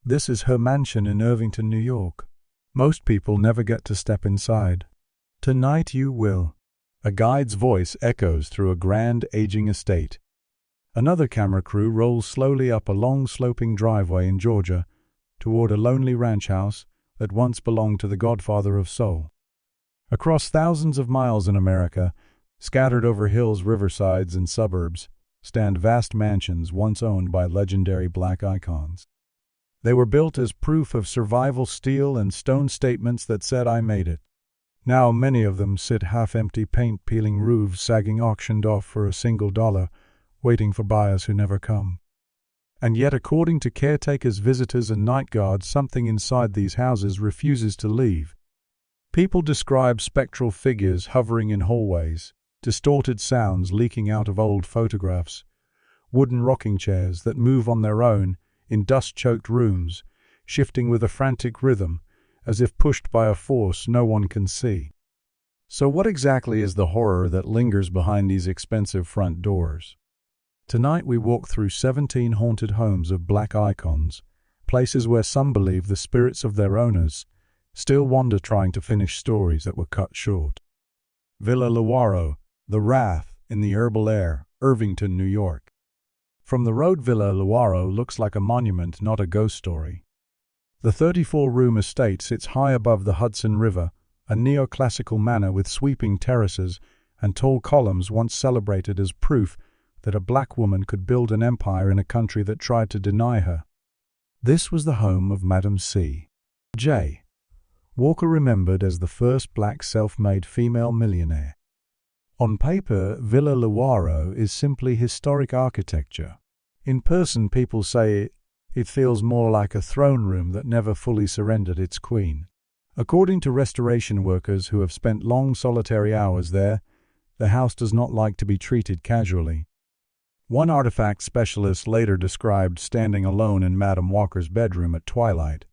This is her mansion in Irvington, New York. Most people never get to step inside. Tonight you will. A guide's voice echoes through a grand, aging estate. Another camera crew rolls slowly up a long, sloping driveway in Georgia toward a lonely ranch house that once belonged to the godfather of soul. Across thousands of miles in America, scattered over hills, riversides, and suburbs, stand vast mansions once owned by legendary black icons. They were built as proof of survival, steel and stone statements that said, "I made it." Now many of them sit half-empty, paint-peeling roofs sagging, auctioned off for $1, waiting for buyers who never come. And yet, according to caretakers, visitors, and night guards, something inside these houses refuses to leave. People describe spectral figures hovering in hallways, distorted sounds leaking out of old photographs, wooden rocking chairs that move on their own in dust-choked rooms, shifting with a frantic rhythm, as if pushed by a force no one can see. So what exactly is the horror that lingers behind these expensive front doors? Tonight we walk through 17 haunted homes of black icons, places where some believe the spirits of their owners still wander, trying to finish stories that were cut short. Villa Lewaro, The Wrath in the Herbal Air, Irvington, New York. From the road, Villa Lewaro looks like a monument, not a ghost story. The 34-room estate sits high above the Hudson River, a neoclassical manor with sweeping terraces and tall columns, once celebrated as proof that a black woman could build an empire in a country that tried to deny her. This was the home of Madam C. J. Walker, remembered as the first black self-made female millionaire. On paper, Villa Lewaro is simply historic architecture. In person, people say it feels more like a throne room that never fully surrendered its queen. According to restoration workers who have spent long solitary hours there, the house does not like to be treated casually. One artifact specialist later described standing alone in Madam Walker's bedroom at twilight.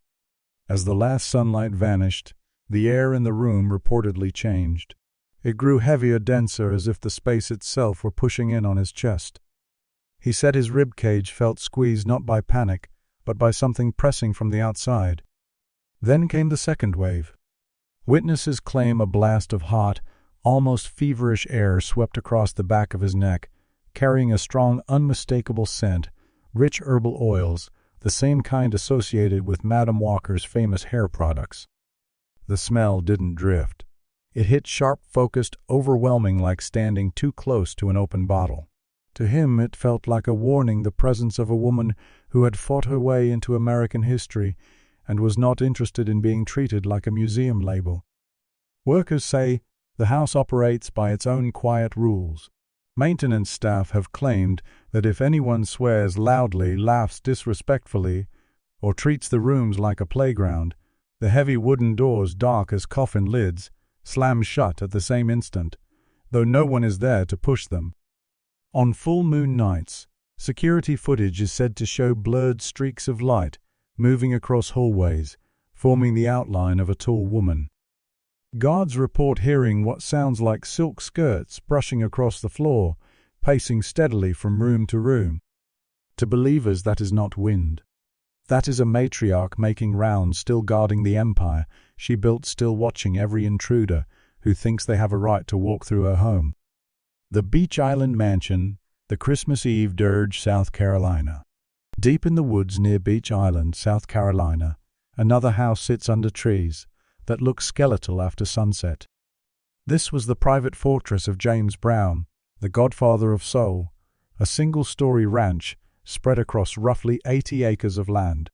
As the last sunlight vanished, the air in the room reportedly changed. It grew heavier, denser, as if the space itself were pushing in on his chest. He said his rib cage felt squeezed not by panic, but by something pressing from the outside. Then came the second wave. Witnesses claim a blast of hot, almost feverish air swept across the back of his neck, carrying a strong, unmistakable scent, rich herbal oils, the same kind associated with Madam Walker's famous hair products. The smell didn't drift. It hit sharp, focused, overwhelming, like standing too close to an open bottle. To him it felt like a warning, the presence of a woman who had fought her way into American history and was not interested in being treated like a museum label. Workers say the house operates by its own quiet rules. Maintenance staff have claimed that if anyone swears loudly, laughs disrespectfully, or treats the rooms like a playground, the heavy wooden doors, dark as coffin lids, slam shut at the same instant, though no one is there to push them. On full moon nights, security footage is said to show blurred streaks of light moving across hallways, forming the outline of a tall woman. Guards report hearing what sounds like silk skirts brushing across the floor, pacing steadily from room to room. To believers, that is not wind. That is a matriarch making rounds, still guarding the empire she built, still watching every intruder who thinks they have a right to walk through her home. The Beach Island Mansion, the Christmas Eve dirge, South Carolina. Deep in the woods near Beach Island, South Carolina, another house sits under trees that look skeletal after sunset. This was the private fortress of James Brown, the godfather of soul, a single-story ranch spread across roughly 80 acres of land.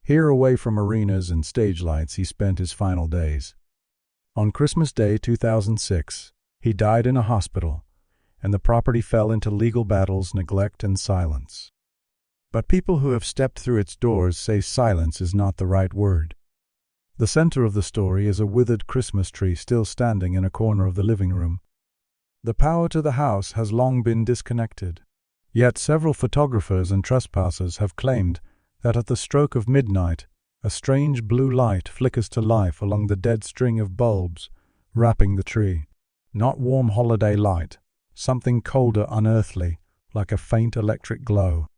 Here, away from arenas and stage lights, he spent his final days. On Christmas Day 2006, he died in a hospital, and the property fell into legal battles, neglect, and silence. But people who have stepped through its doors say silence is not the right word. The center of the story is a withered Christmas tree still standing in a corner of the living room. The power to the house has long been disconnected. Yet several photographers and trespassers have claimed that at the stroke of midnight, a strange blue light flickers to life along the dead string of bulbs wrapping the tree. Not warm holiday light, something colder, unearthly, like a faint electric glow.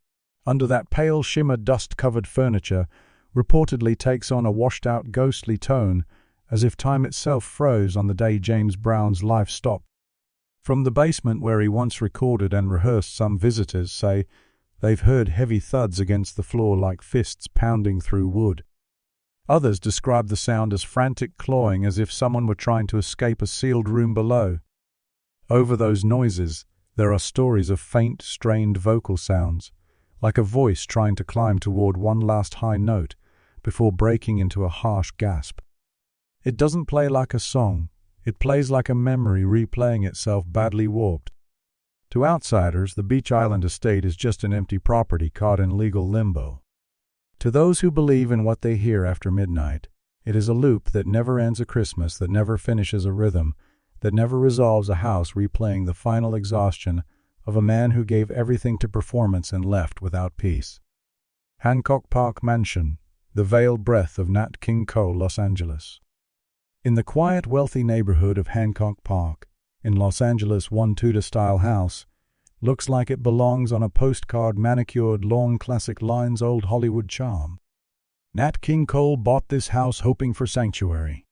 Under that pale shimmer, dust-covered furniture reportedly takes on a washed-out ghostly tone, as if time itself froze on the day James Brown's life stopped. From the basement where he once recorded and rehearsed, some visitors say they've heard heavy thuds against the floor like fists pounding through wood. Others describe the sound as frantic clawing, as if someone were trying to escape a sealed room below. Over those noises, there are stories of faint, strained vocal sounds, like a voice trying to climb toward one last high note before breaking into a harsh gasp. It doesn't play like a song, it plays like a memory replaying itself, badly warped. To outsiders, the Beach Island estate is just an empty property caught in legal limbo. To those who believe in what they hear after midnight, it is a loop that never ends, a Christmas that never finishes, a rhythm that never resolves, a house replaying the final exhaustion of a man who gave everything to performance and left without peace. Hancock Park Mansion, the veiled breath of Nat King Cole, Los Angeles. In the quiet, wealthy neighborhood of Hancock Park, in Los Angeles, one Tudor-style house looks like it belongs on a postcard, manicured lawn, classic lines, old Hollywood charm. Nat King Cole bought this house hoping for sanctuary.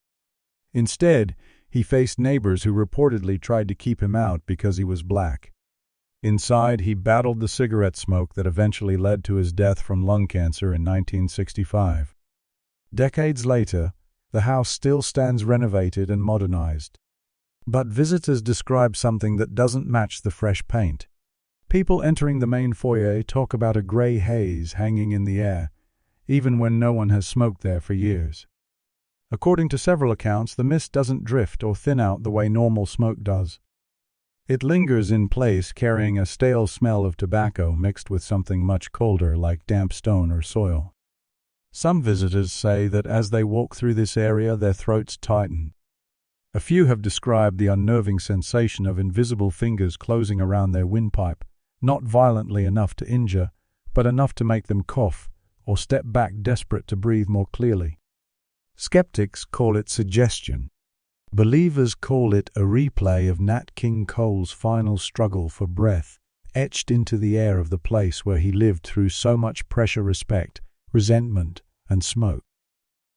Instead, he faced neighbors who reportedly tried to keep him out because he was black. Inside, he battled the cigarette smoke that eventually led to his death from lung cancer in 1965. Decades later, the house still stands renovated and modernized. But visitors describe something that doesn't match the fresh paint. People entering the main foyer talk about a gray haze hanging in the air, even when no one has smoked there for years. According to several accounts, the mist doesn't drift or thin out the way normal smoke does. It lingers in place, carrying a stale smell of tobacco mixed with something much colder like damp stone or soil. Some visitors say that as they walk through this area, their throats tighten. A few have described the unnerving sensation of invisible fingers closing around their windpipe, not violently enough to injure, but enough to make them cough or step back, desperate to breathe more clearly. Skeptics call it suggestion. Believers call it a replay of Nat King Cole's final struggle for breath, etched into the air of the place where he lived through so much pressure, respect, resentment, and smoke.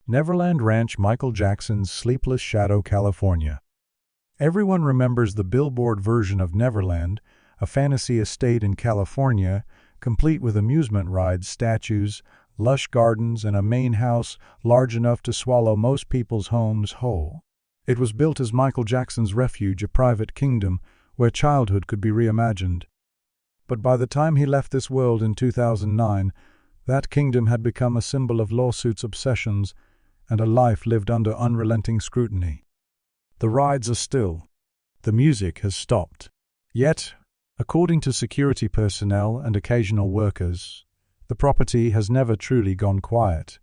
Neverland Ranch, Michael Jackson's Sleepless Shadow, California. Everyone remembers the billboard version of Neverland, a fantasy estate in California, complete with amusement rides, statues, lush gardens, and a main house large enough to swallow most people's homes whole. It was built as Michael Jackson's refuge, a private kingdom where childhood could be reimagined. But by the time he left this world in 2009, that kingdom had become a symbol of lawsuits, obsessions, and a life lived under unrelenting scrutiny. The rides are still. The music has stopped. Yet, according to security personnel and occasional workers, the property has never truly gone quiet.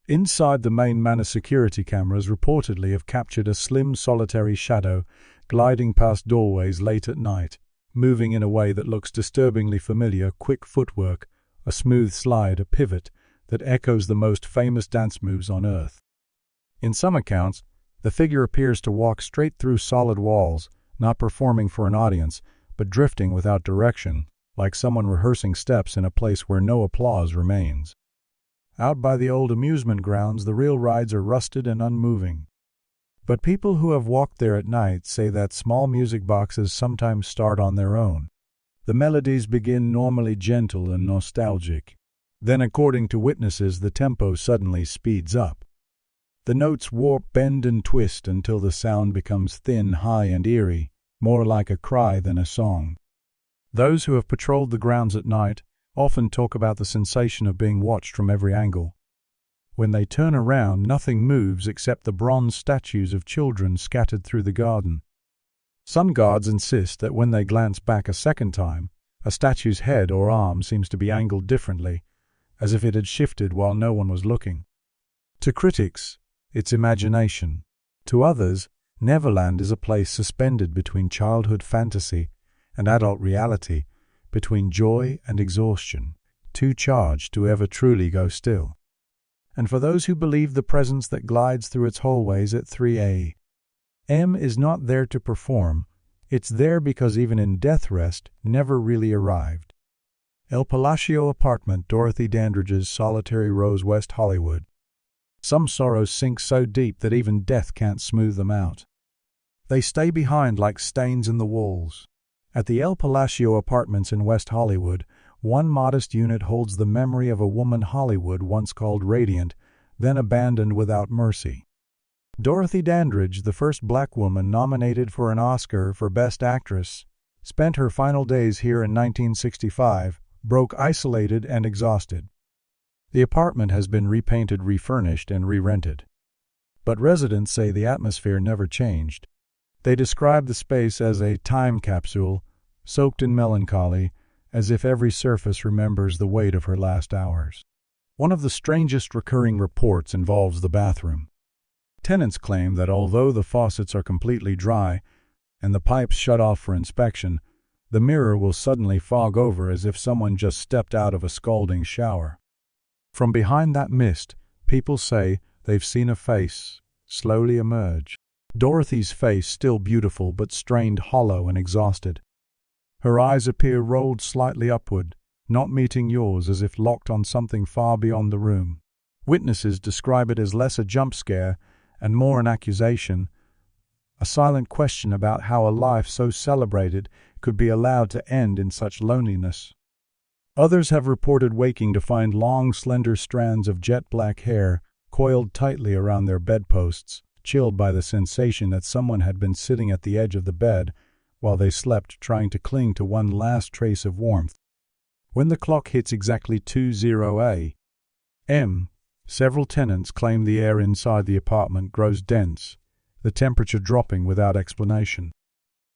Inside the main manor, security cameras reportedly have captured a slim, solitary shadow gliding past doorways late at night, moving in a way that looks disturbingly familiar, quick footwork, a smooth slide, a pivot that echoes the most famous dance moves on earth. In some accounts, the figure appears to walk straight through solid walls, not performing for an audience, but drifting without direction, like someone rehearsing steps in a place where no applause remains. Out by the old amusement grounds, the real rides are rusted and unmoving. But people who have walked there at night say that small music boxes sometimes start on their own. The melodies begin normally gentle and nostalgic. Then, according to witnesses, the tempo suddenly speeds up. The notes warp, bend, and twist until the sound becomes thin, high, and eerie, more like a cry than a song. Those who have patrolled the grounds at night often talk about the sensation of being watched from every angle. When they turn around, nothing moves except the bronze statues of children scattered through the garden. Some guards insist that when they glance back a second time, a statue's head or arm seems to be angled differently, as if it had shifted while no one was looking. To critics, it's imagination. To others, Neverland is a place suspended between childhood fantasy and adult reality, between joy and exhaustion, too charged to ever truly go still. And for those who believe the presence that glides through its hallways at 3 a.m. is not there to perform, it's there because even in death rest never really arrived. El Palacio Apartment, Dorothy Dandridge's Solitary Rose, West Hollywood. Some sorrows sink so deep that even death can't smooth them out. They stay behind like stains in the walls. At the El Palacio Apartments in West Hollywood, one modest unit holds the memory of a woman Hollywood once called radiant, then abandoned without mercy. Dorothy Dandridge, the first black woman nominated for an Oscar for Best Actress, spent her final days here in 1965, broke, isolated, and exhausted. The apartment has been repainted, refurnished, and re-rented. But residents say the atmosphere never changed. They describe the space as a time capsule, soaked in melancholy, as if every surface remembers the weight of her last hours. One of the strangest recurring reports involves the bathroom. Tenants claim that although the faucets are completely dry and the pipes shut off for inspection, the mirror will suddenly fog over as if someone just stepped out of a scalding shower. From behind that mist, people say they've seen a face slowly emerge. Dorothy's face still beautiful but strained, hollow, and exhausted. Her eyes appear rolled slightly upward, not meeting yours, as if locked on something far beyond the room. Witnesses describe it as less a jump scare and more an accusation, a silent question about how a life so celebrated could be allowed to end in such loneliness. Others have reported waking to find long, slender strands of jet-black hair coiled tightly around their bedposts, chilled by the sensation that someone had been sitting at the edge of the bed while they slept, trying to cling to one last trace of warmth. When the clock hits exactly 2:00 a.m., several tenants claim the air inside the apartment grows dense, the temperature dropping without explanation.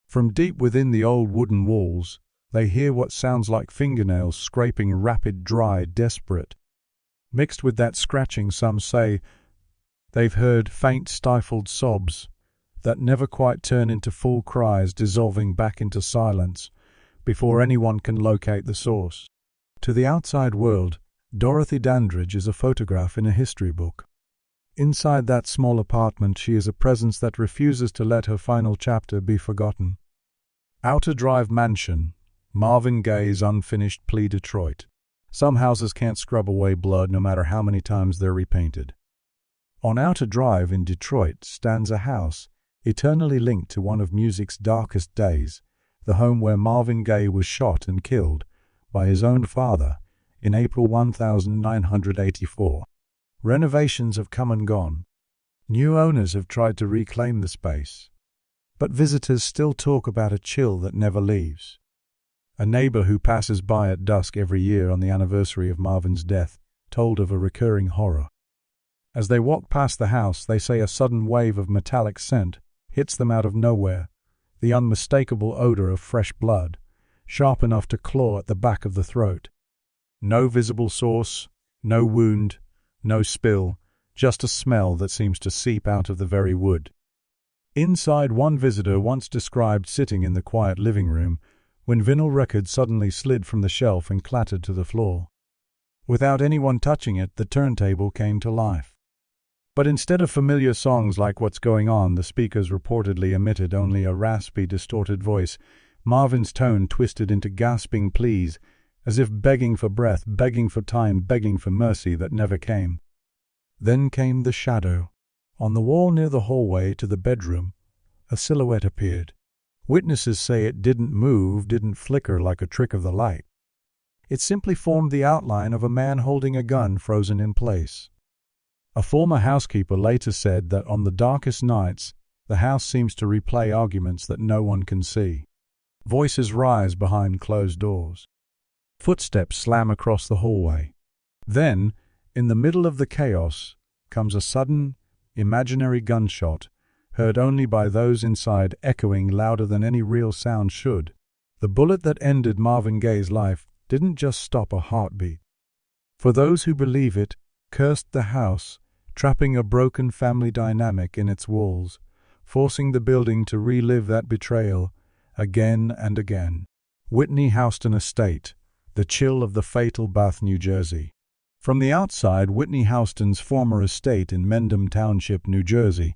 From deep within the old wooden walls, they hear what sounds like fingernails scraping, rapid, dry, desperate. Mixed with that scratching, some say they've heard faint, stifled sobs that never quite turn into full cries, dissolving back into silence before anyone can locate the source. To the outside world, Dorothy Dandridge is a photograph in a history book. Inside that small apartment, she is a presence that refuses to let her final chapter be forgotten. Outer Drive Mansion, Marvin Gaye's unfinished plea, Detroit. Some houses can't scrub away blood no matter how many times they're repainted. On Outer Drive in Detroit stands a house eternally linked to one of music's darkest days, the home where Marvin Gaye was shot and killed by his own father in April 1984. Renovations have come and gone. New owners have tried to reclaim the space. But visitors still talk about a chill that never leaves. A neighbor who passes by at dusk every year on the anniversary of Marvin's death told of a recurring horror. As they walk past the house, they say a sudden wave of metallic scent hits them out of nowhere, the unmistakable odor of fresh blood, sharp enough to claw at the back of the throat. No visible source, no wound, no spill, just a smell that seems to seep out of the very wood. Inside, one visitor once described sitting in the quiet living room when vinyl records suddenly slid from the shelf and clattered to the floor. Without anyone touching it, the turntable came to life. But instead of familiar songs like What's Going On, the speakers reportedly emitted only a raspy, distorted voice, Marvin's tone twisted into gasping pleas, as if begging for breath, begging for time, begging for mercy that never came. Then came the shadow. On the wall near the hallway to the bedroom, a silhouette appeared. Witnesses say it didn't move, didn't flicker like a trick of the light. It simply formed the outline of a man holding a gun frozen in place. A former housekeeper later said that on the darkest nights, the house seems to replay arguments that no one can see. Voices rise behind closed doors. Footsteps slam across the hallway. Then, in the middle of the chaos, comes a sudden, imaginary gunshot, heard only by those inside, echoing louder than any real sound should. The bullet that ended Marvin Gaye's life didn't just stop a heartbeat. For those who believe it, cursed the house, trapping a broken family dynamic in its walls, forcing the building to relive that betrayal again and again. Whitney Houston Estate, the chill of the fatal Bath, New Jersey. From the outside, Whitney Houston's former estate in Mendham Township, New Jersey,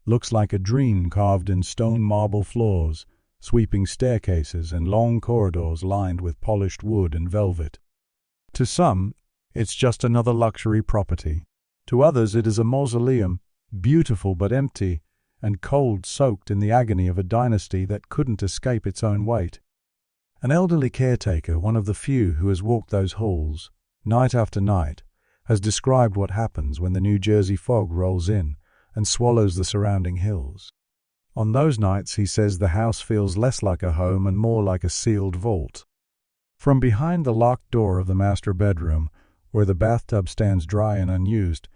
looks like a dream carved in stone marble floors, sweeping staircases, and long corridors lined with polished wood and velvet. To some, it's just another luxury property. To others it is a mausoleum, beautiful but empty, and cold, soaked in the agony of a dynasty that couldn't escape its own weight. An elderly caretaker, one of the few who has walked those halls, night after night, has described what happens when the New Jersey fog rolls in and swallows the surrounding hills. On those nights, he says, the house feels less like a home and more like a sealed vault. From behind the locked door of the master bedroom, where the bathtub stands dry and unused,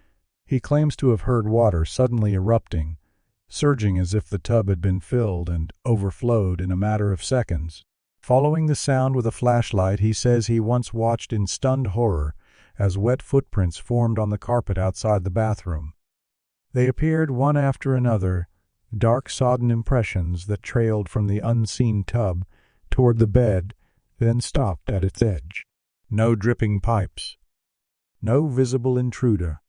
he claims to have heard water suddenly erupting, surging as if the tub had been filled and overflowed in a matter of seconds. Following the sound with a flashlight, he says he once watched in stunned horror as wet footprints formed on the carpet outside the bathroom. They appeared one after another, dark sodden impressions that trailed from the unseen tub toward the bed, then stopped at its edge. No dripping pipes. No visible intruder.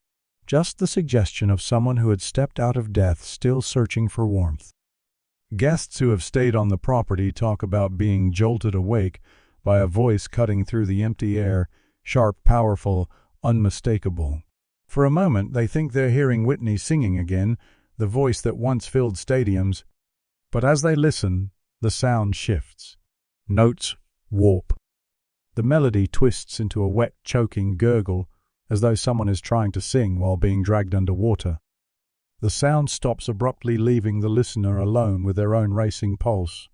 Just the suggestion of someone who had stepped out of death still searching for warmth. Guests who have stayed on the property talk about being jolted awake by a voice cutting through the empty air, sharp, powerful, unmistakable. For a moment they think they're hearing Whitney singing again, the voice that once filled stadiums. But as they listen, the sound shifts. Notes warp. The melody twists into a wet, choking gurgle, as though someone is trying to sing while being dragged underwater. The sound stops abruptly, leaving the listener alone with their own racing pulse.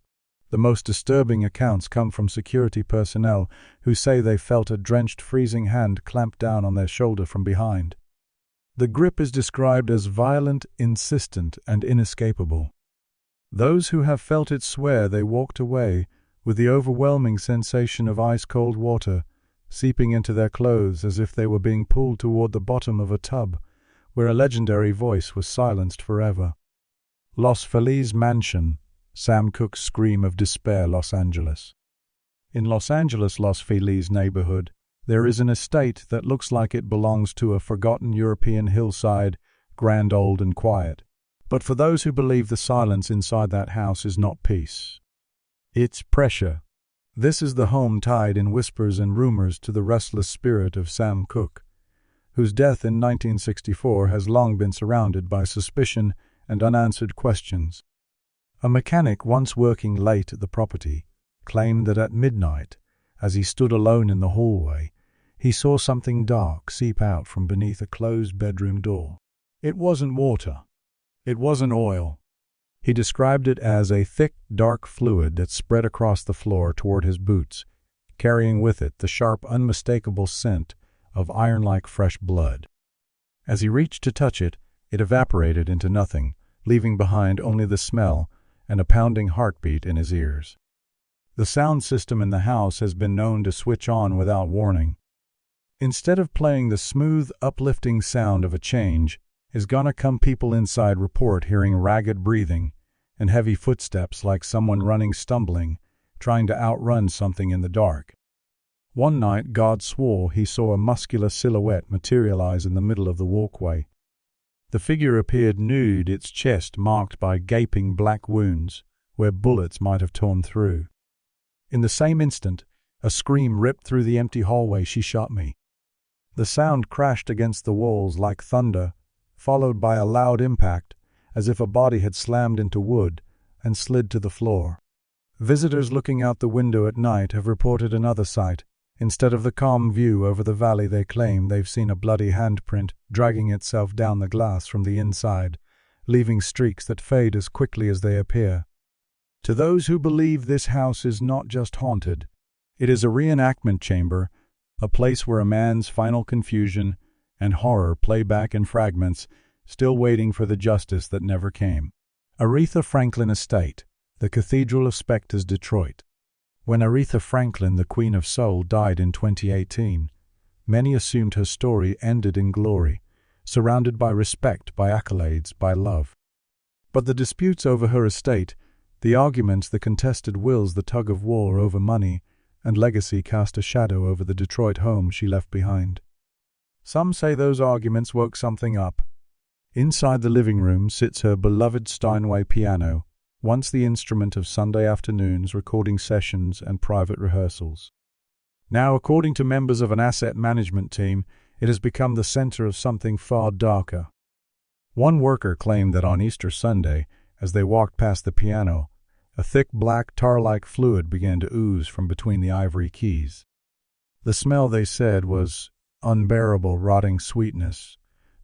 The most disturbing accounts come from security personnel who say they felt a drenched, freezing hand clamp down on their shoulder from behind. The grip is described as violent, insistent, and inescapable. Those who have felt it swear they walked away with the overwhelming sensation of ice-cold water seeping into their clothes as if they were being pulled toward the bottom of a tub where a legendary voice was silenced forever. Los Feliz Mansion, Sam Cooke's scream of despair, Los Angeles. In Los Angeles' Los Feliz neighborhood, there is an estate that looks like it belongs to a forgotten European hillside, grand, old, and quiet. But for those who believe the silence inside that house is not peace. It's pressure. This is the home tied in whispers and rumors to the restless spirit of Sam Cooke, whose death in 1964 has long been surrounded by suspicion and unanswered questions. A mechanic once working late at the property claimed that at midnight, as he stood alone in the hallway, he saw something dark seep out from beneath a closed bedroom door. It wasn't water. It wasn't oil. He described it as a thick, dark fluid that spread across the floor toward his boots, carrying with it the sharp, unmistakable scent of iron-like fresh blood. As he reached to touch it, it evaporated into nothing, leaving behind only the smell and a pounding heartbeat in his ears. The sound system in the house has been known to switch on without warning. Instead of playing the smooth, uplifting sound of a change, is gonna come people inside report hearing ragged breathing and heavy footsteps like someone running stumbling, trying to outrun something in the dark. One night, God swore he saw a muscular silhouette materialize in the middle of the walkway. The figure appeared nude, its chest marked by gaping black wounds where bullets might have torn through. In the same instant, a scream ripped through the empty hallway. "She shot me." The sound crashed against the walls like thunder, followed by a loud impact, as if a body had slammed into wood and slid to the floor. Visitors looking out the window at night have reported another sight. Instead of the calm view over the valley, they claim they've seen a bloody handprint dragging itself down the glass from the inside, leaving streaks that fade as quickly as they appear. To those who believe this house is not just haunted, it is a reenactment chamber, a place where a man's final confusion and horror play back in fragments, still waiting for the justice that never came. Aretha Franklin Estate, the Cathedral of Spectres, Detroit. When Aretha Franklin, the Queen of Soul, died in 2018, many assumed her story ended in glory, surrounded by respect, by accolades, by love. But the disputes over her estate, the arguments, the contested wills, the tug of war over money and legacy cast a shadow over the Detroit home she left behind. Some say those arguments woke something up. Inside the living room sits her beloved Steinway piano, once the instrument of Sunday afternoons, recording sessions and private rehearsals. Now, according to members of an asset management team, it has become the center of something far darker. One worker claimed that on Easter Sunday, as they walked past the piano, a thick black tar-like fluid began to ooze from between the ivory keys. The smell, they said, was unbearable rotting sweetness,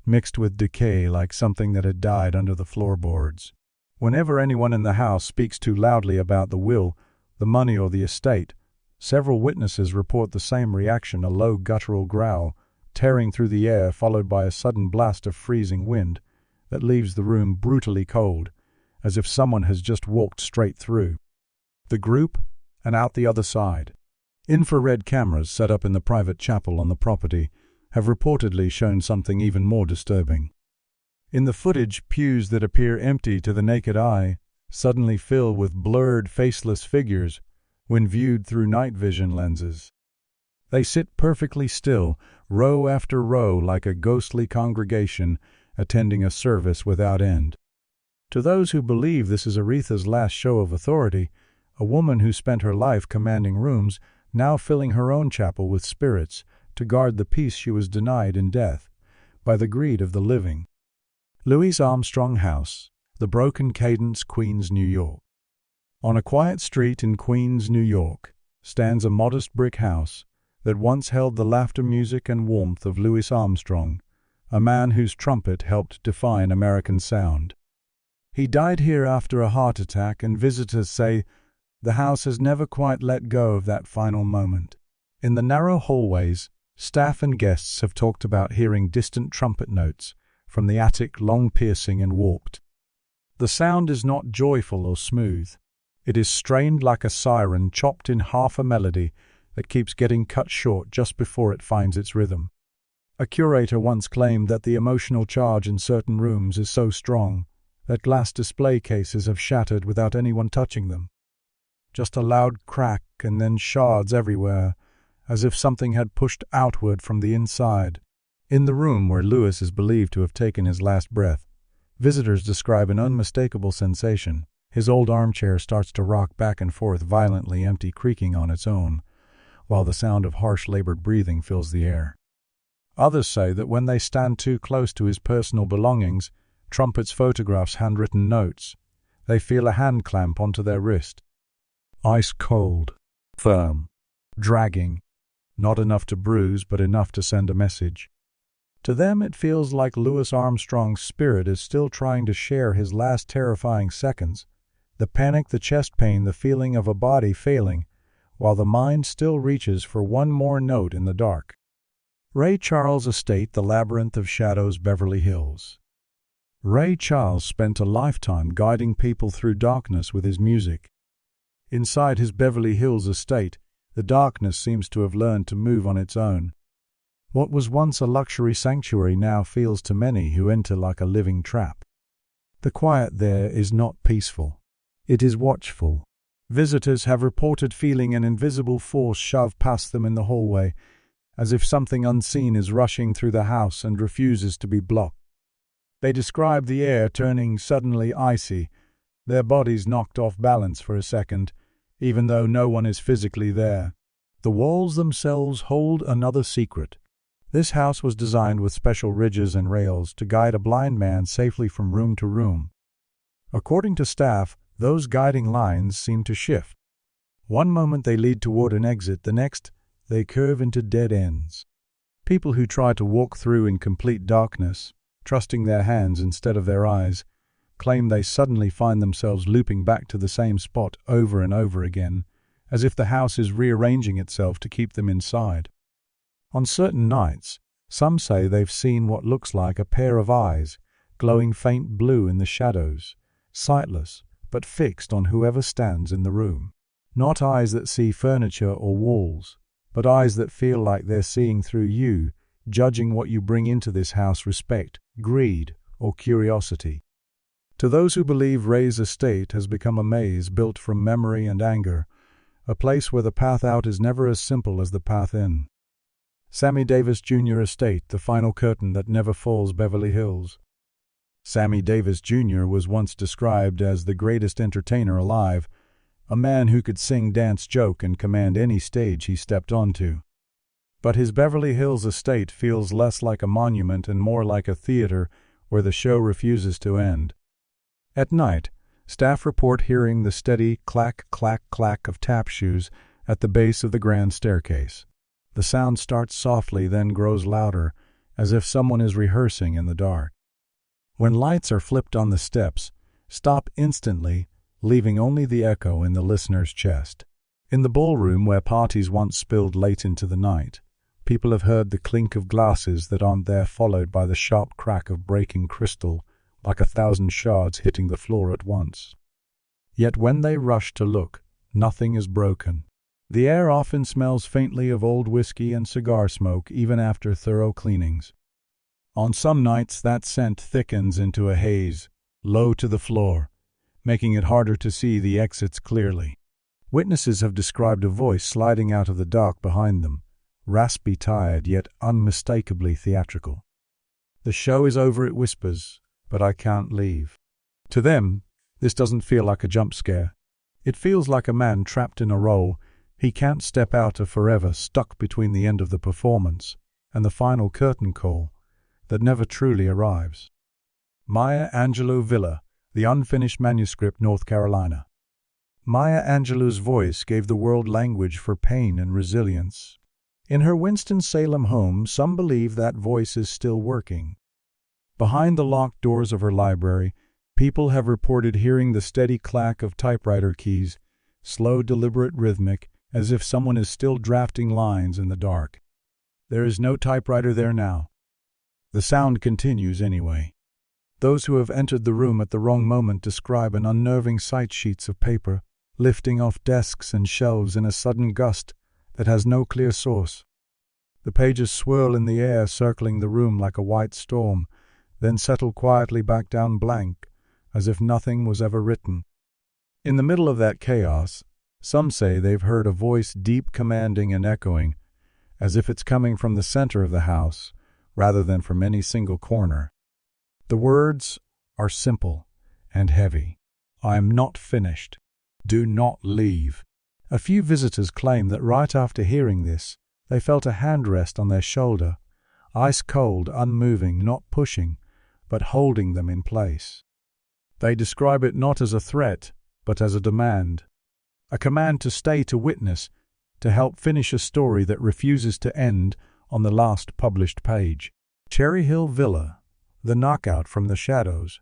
mixed with decay like something that had died under the floorboards. Whenever anyone in the house speaks too loudly about the will, the money, or the estate, several witnesses report the same reaction: a low guttural growl, tearing through the air, followed by a sudden blast of freezing wind that leaves the room brutally cold, as if someone has just walked straight through the group and out the other side. Infrared cameras set up in the private chapel on the property have reportedly shown something even more disturbing. In the footage, pews that appear empty to the naked eye suddenly fill with blurred, faceless figures when viewed through night vision lenses. They sit perfectly still, row after row, like a ghostly congregation attending a service without end. To those who believe this is Aretha's last show of authority, a woman who spent her life commanding rooms, now filling her own chapel with spirits to guard the peace she was denied in death by the greed of the living. Louis Armstrong House, The Broken Cadence, Queens, New York. On a quiet street in Queens, New York, stands a modest brick house that once held the laughter, music, and warmth of Louis Armstrong, a man whose trumpet helped define American sound. He died here after a heart attack, and visitors say the house has never quite let go of that final moment. In the narrow hallways, staff and guests have talked about hearing distant trumpet notes from the attic, long, piercing, and warped. The sound is not joyful or smooth. It is strained like a siren, chopped in half a melody that keeps getting cut short just before it finds its rhythm. A curator once claimed that the emotional charge in certain rooms is so strong that glass display cases have shattered without anyone touching them. Just a loud crack and then shards everywhere, as if something had pushed outward from the inside. In the room where Louis is believed to have taken his last breath, visitors describe an unmistakable sensation. His old armchair starts to rock back and forth violently, empty, creaking on its own, while the sound of harsh, labored breathing fills the air. Others say that when they stand too close to his personal belongings, trumpets, photographs, handwritten notes, they feel a hand clamp onto their wrist. Ice cold, firm, dragging, not enough to bruise but enough to send a message. To them it feels like Louis Armstrong's spirit is still trying to share his last terrifying seconds, the panic, the chest pain, the feeling of a body failing, while the mind still reaches for one more note in the dark. Ray Charles Estate, The Labyrinth of Shadows, Beverly Hills. Ray Charles spent a lifetime guiding people through darkness with his music. Inside his Beverly Hills estate, the darkness seems to have learned to move on its own. What was once a luxury sanctuary now feels to many who enter like a living trap. The quiet there is not peaceful. It is watchful. Visitors have reported feeling an invisible force shove past them in the hallway, as if something unseen is rushing through the house and refuses to be blocked. They describe the air turning suddenly icy, their bodies knocked off balance for a second, even though no one is physically there. The walls themselves hold another secret. This house was designed with special ridges and rails to guide a blind man safely from room to room. According to staff, those guiding lines seem to shift. One moment they lead toward an exit, the next they curve into dead ends. People who try to walk through in complete darkness, trusting their hands instead of their eyes, claim they suddenly find themselves looping back to the same spot over and over again, as if the house is rearranging itself to keep them inside. On certain nights, some say they've seen what looks like a pair of eyes, glowing faint blue in the shadows, sightless but fixed on whoever stands in the room. Not eyes that see furniture or walls, but eyes that feel like they're seeing through you, judging what you bring into this house: respect, greed, or curiosity. To those who believe Ray's estate has become a maze built from memory and anger, a place where the path out is never as simple as the path in. Sammy Davis Jr. Estate, The Final Curtain That Never Falls, Beverly Hills. Sammy Davis Jr. was once described as the greatest entertainer alive, a man who could sing, dance, joke, and command any stage he stepped onto. But his Beverly Hills estate feels less like a monument and more like a theater where the show refuses to end. At night, staff report hearing the steady clack, clack, clack of tap shoes at the base of the grand staircase. The sound starts softly, then grows louder, as if someone is rehearsing in the dark. When lights are flipped on the steps, stop instantly, leaving only the echo in the listener's chest. In the ballroom where parties once spilled late into the night, people have heard the clink of glasses that aren't there, followed by the sharp crack of breaking crystal, like 1,000 shards hitting the floor at once. Yet when they rush to look, nothing is broken. The air often smells faintly of old whiskey and cigar smoke even after thorough cleanings. On some nights that scent thickens into a haze, low to the floor, making it harder to see the exits clearly. Witnesses have described a voice sliding out of the dark behind them, raspy, tired, yet unmistakably theatrical. "The show is over," it whispers, "but I can't leave." To them, this doesn't feel like a jump scare. It feels like a man trapped in a role he can't step out of forever, stuck between the end of the performance and the final curtain call that never truly arrives. Maya Angelou Villa, The Unfinished Manuscript, North Carolina. Maya Angelou's voice gave the world language for pain and resilience. In her Winston-Salem home, some believe that voice is still working. Behind the locked doors of her library, people have reported hearing the steady clack of typewriter keys, slow, deliberate, rhythmic, as if someone is still drafting lines in the dark. There is no typewriter there now. The sound continues anyway. Those who have entered the room at the wrong moment describe an unnerving sight: sheets of paper lifting off desks and shelves in a sudden gust that has no clear source. The pages swirl in the air, circling the room like a white storm, then settle quietly back down blank, as if nothing was ever written. In the middle of that chaos, some say they've heard a voice, deep, commanding, and echoing, as if it's coming from the center of the house, rather than from any single corner. The words are simple and heavy. "I am not finished. Do not leave." A few visitors claim that right after hearing this, they felt a hand rest on their shoulder, ice cold, unmoving, not pushing, but holding them in place. They describe it not as a threat, but as a demand. A command to stay, to witness, to help finish a story that refuses to end on the last published page. Cherry Hill Villa, The Knockout from the Shadows,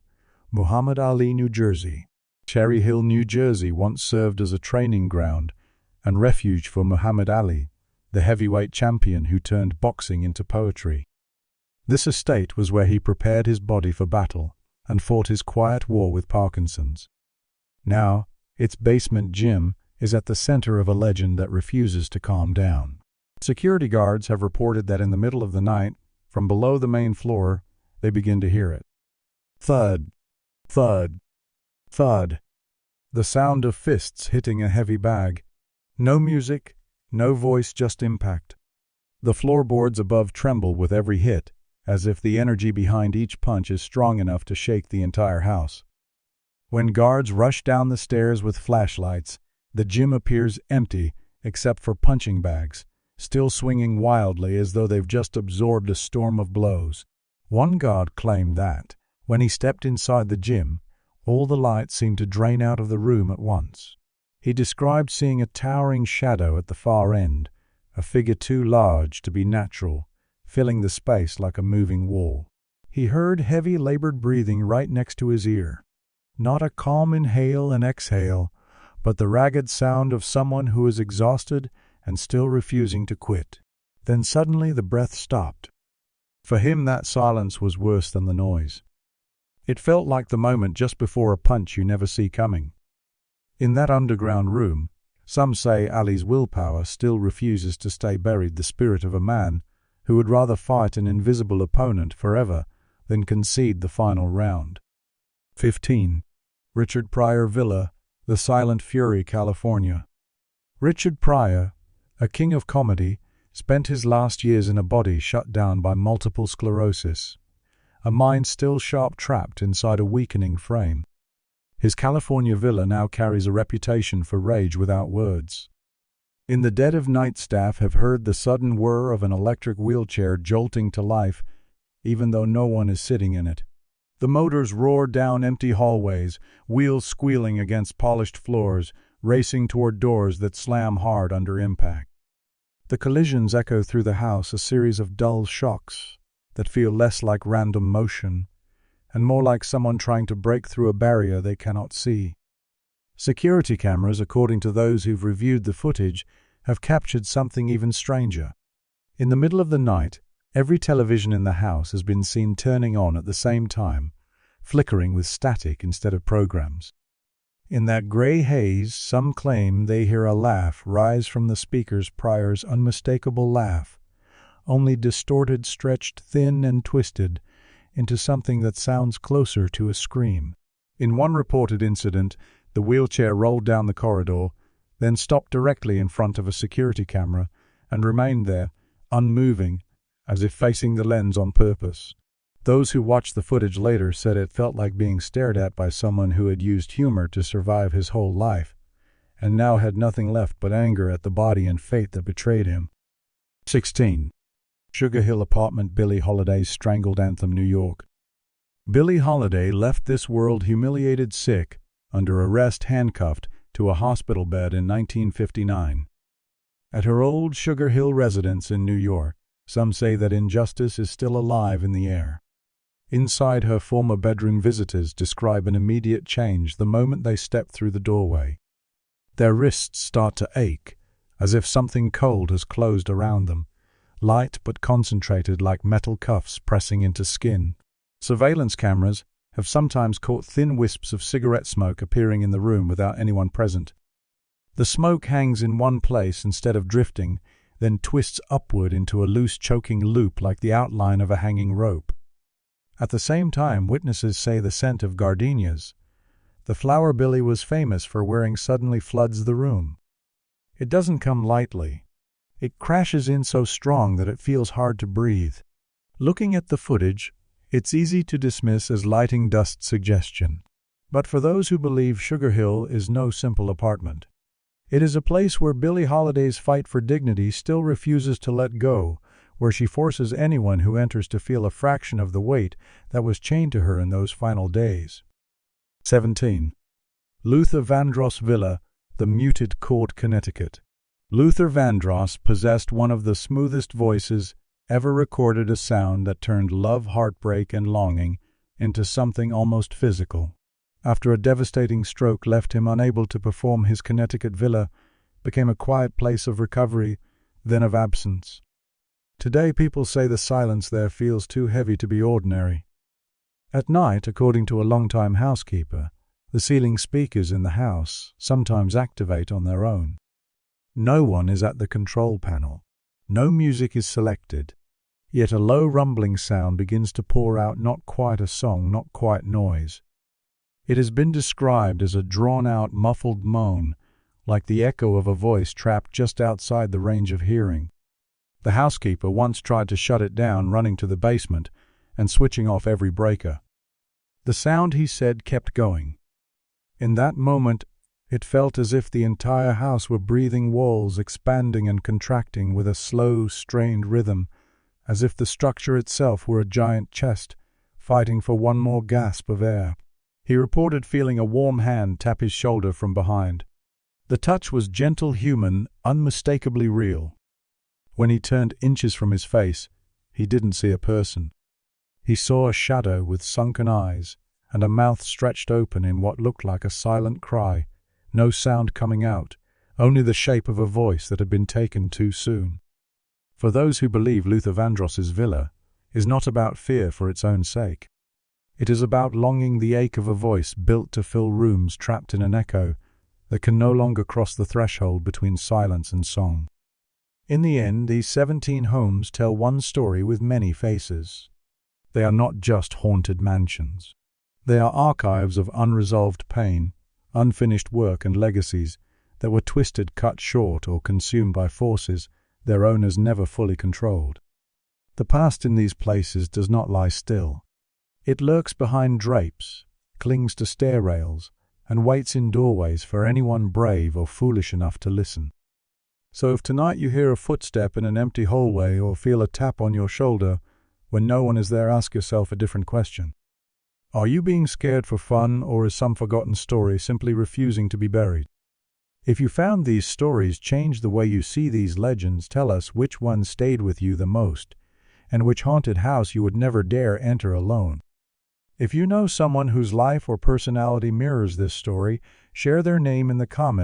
Muhammad Ali, New Jersey. Cherry Hill, New Jersey once served as a training ground and refuge for Muhammad Ali, the heavyweight champion who turned boxing into poetry. This estate was where he prepared his body for battle and fought his quiet war with Parkinson's. Now, its basement gym is at the center of a legend that refuses to calm down. Security guards have reported that in the middle of the night, from below the main floor, they begin to hear it. Thud, thud, thud. The sound of fists hitting a heavy bag. No music, no voice, just impact. The floorboards above tremble with every hit, as if the energy behind each punch is strong enough to shake the entire house. When guards rush down the stairs with flashlights, the gym appears empty except for punching bags, still swinging wildly as though they've just absorbed a storm of blows. One guard claimed that, when he stepped inside the gym, all the light seemed to drain out of the room at once. He described seeing a towering shadow at the far end, a figure too large to be natural, filling the space like a moving wall. He heard heavy, labored breathing right next to his ear. Not a calm inhale and exhale, but the ragged sound of someone who is exhausted and still refusing to quit. Then suddenly the breath stopped. For him, that silence was worse than the noise. It felt like the moment just before a punch you never see coming. In that underground room, some say Ali's willpower still refuses to stay buried, the spirit of a man who would rather fight an invisible opponent forever than concede the final round. 15. Richard Pryor Villa, The Silent Fury, California. Richard Pryor, a king of comedy, spent his last years in a body shut down by multiple sclerosis, a mind still sharp trapped inside a weakening frame. His California villa now carries a reputation for rage without words. In the dead of night, staff have heard the sudden whir of an electric wheelchair jolting to life, even though no one is sitting in it. The motors roar down empty hallways, wheels squealing against polished floors, racing toward doors that slam hard under impact. The collisions echo through the house, a series of dull shocks that feel less like random motion and more like someone trying to break through a barrier they cannot see. Security cameras, according to those who've reviewed the footage, have captured something even stranger. In the middle of the night, every television in the house has been seen turning on at the same time, flickering with static instead of programs. In that gray haze, some claim they hear a laugh rise from the speakers, Pryor's unmistakable laugh, only distorted, stretched, thin, and twisted into something that sounds closer to a scream. In one reported incident, the wheelchair rolled down the corridor, then stopped directly in front of a security camera and remained there, unmoving, as if facing the lens on purpose. Those who watched the footage later said it felt like being stared at by someone who had used humor to survive his whole life, and now had nothing left but anger at the body and fate that betrayed him. 16. Sugar Hill Apartment, Billie Holiday's strangled anthem, New York. Billie Holiday left this world humiliated, sick, under arrest, handcuffed to a hospital bed in 1959. At her old Sugar Hill residence in New York, some say that injustice is still alive in the air. Inside her former bedroom, visitors describe an immediate change the moment they step through the doorway. Their wrists start to ache, as if something cold has closed around them, light but concentrated like metal cuffs pressing into skin. Surveillance cameras have sometimes caught thin wisps of cigarette smoke appearing in the room without anyone present. The smoke hangs in one place instead of drifting, then twists upward into a loose, choking loop like the outline of a hanging rope. At the same time, witnesses say the scent of gardenias, the flower Billie was famous for wearing, suddenly floods the room. It doesn't come lightly. It crashes in so strong that it feels hard to breathe. Looking at the footage, it's easy to dismiss as lighting dust suggestion. But for those who believe, Sugar Hill is no simple apartment. It is a place where Billie Holiday's fight for dignity still refuses to let go, where she forces anyone who enters to feel a fraction of the weight that was chained to her in those final days. 17. Luther Vandross Villa, the Muted Court, Connecticut. Luther Vandross possessed one of the smoothest voices ever recorded, a sound that turned love, heartbreak, and longing into something almost physical. After a devastating stroke left him unable to perform, his Connecticut villa became a quiet place of recovery, then of absence. Today, people say the silence there feels too heavy to be ordinary. At night, according to a longtime housekeeper, the ceiling speakers in the house sometimes activate on their own. No one is at the control panel. No music is selected. Yet a low rumbling sound begins to pour out, not quite a song, not quite noise. It has been described as a drawn-out, muffled moan, like the echo of a voice trapped just outside the range of hearing. The housekeeper once tried to shut it down, running to the basement and switching off every breaker. The sound, he said, kept going. In that moment, it felt as if the entire house were breathing, walls expanding and contracting with a slow, strained rhythm, as if the structure itself were a giant chest, fighting for one more gasp of air. He reported feeling a warm hand tap his shoulder from behind. The touch was gentle, human, unmistakably real. When he turned inches from his face, he didn't see a person. He saw a shadow with sunken eyes and a mouth stretched open in what looked like a silent cry, no sound coming out, only the shape of a voice that had been taken too soon. For those who believe, Luther Vandross's villa is not about fear for its own sake. It is about longing, the ache of a voice built to fill rooms trapped in an echo that can no longer cross the threshold between silence and song. In the end, these 17 homes tell one story with many faces. They are not just haunted mansions. They are archives of unresolved pain, unfinished work, and legacies that were twisted, cut short, or consumed by forces their owners never fully controlled. The past in these places does not lie still. It lurks behind drapes, clings to stair rails, and waits in doorways for anyone brave or foolish enough to listen. So if tonight you hear a footstep in an empty hallway or feel a tap on your shoulder when no one is there, ask yourself a different question. Are you being scared for fun, or is some forgotten story simply refusing to be buried? If you found these stories change the way you see these legends, tell us which one stayed with you the most, and which haunted house you would never dare enter alone. If you know someone whose life or personality mirrors this story, share their name in the comments.